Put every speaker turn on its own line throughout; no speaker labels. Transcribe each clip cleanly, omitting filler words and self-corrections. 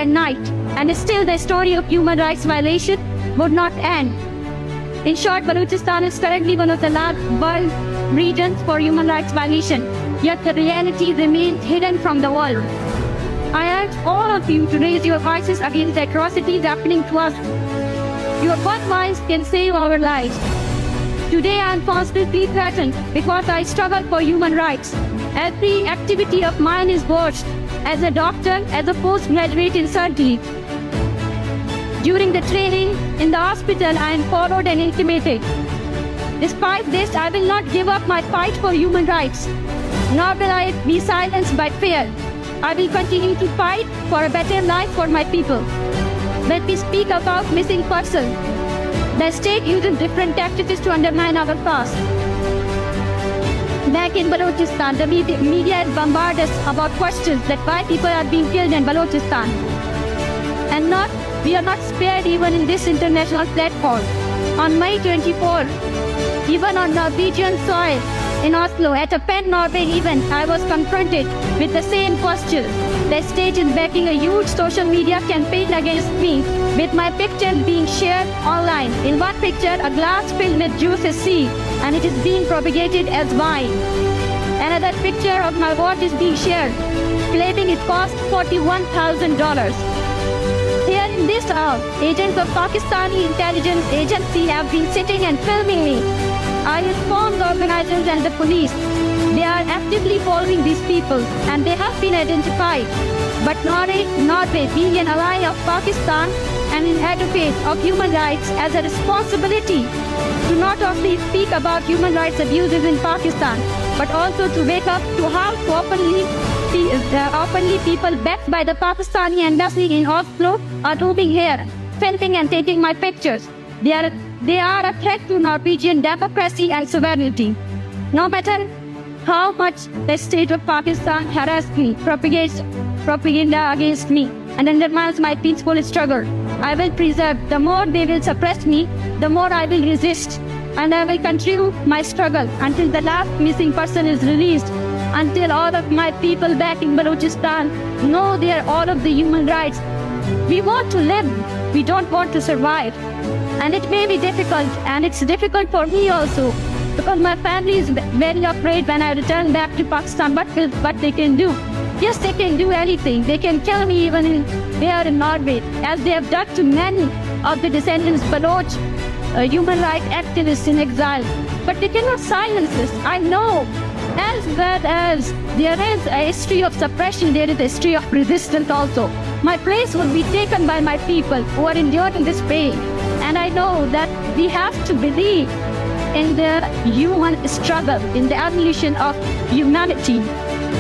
and night, and still the story of human rights violation would not end. In short, Balochistan is currently one of the last world regions for human rights violation, yet the reality remains hidden from the world. I urge all of you to raise your voices against the atrocities happening to us. Your one voice can save our lives. Today I am constantly threatened because I struggle for human rights. Every activity of mine is watched. As a doctor, as a postgraduate in surgery. During the training in the hospital, I am followed and intimidated. Despite this, I will not give up my fight for human rights, nor will I be silenced by fear. I will continue to fight for a better life for my people. When we speak about missing persons, the state uses different tactics to undermine our past. Back in Balochistan, the media bombard us about questions that why people are being killed in Balochistan. And we are not spared even in this international platform. On May 24, even on Norwegian soil in Oslo, at a Penn Norway event, I was confronted with the same question. The state is backing a huge social media campaign against me, with my picture being shared online. In one picture, a glass filled with juice is seen, and it is being propagated as wine. Another picture of my watch is being shared, claiming it cost $41,000. Here in this house, agents of Pakistani intelligence agency have been sitting and filming me. I informed organizers and the police. They are actively following these people, and they have been identified. But Norway, being an ally of Pakistan and an advocate of human rights, has a responsibility to not only speak about human rights abuses in Pakistan, but also to wake up to how openly people backed by the Pakistani embassy in Oslo are roaming here, filming and taking my pictures. They are a threat to Norwegian democracy and sovereignty. No matter how much the state of Pakistan harasses me, propagates propaganda against me, and undermines my peaceful struggle, I will preserve. The more they will suppress me, the more I will resist. And I will continue my struggle until the last missing person is released, until all of my people back in Balochistan know all of the human rights. We want to live, we don't want to survive. And it may be difficult, and it's difficult for me also, because my family is very afraid when I return back to Pakistan. What they can do? Yes, they can do anything. They can kill me even here in Norway, as they have done to many of the descendants Baloch, human rights activists in exile. But they cannot silence this. I know, as well as there is a history of suppression, there is a history of resistance also. My place will be taken by my people who are enduring this pain. And I know that we have to believe in the human struggle, in the evolution of humanity.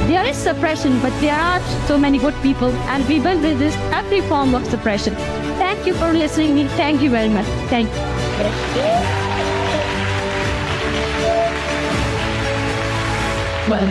There is suppression, but there are so many good people, and we will resist every form of suppression. Thank you for listening to me. Thank you very much. Thank you.
Well,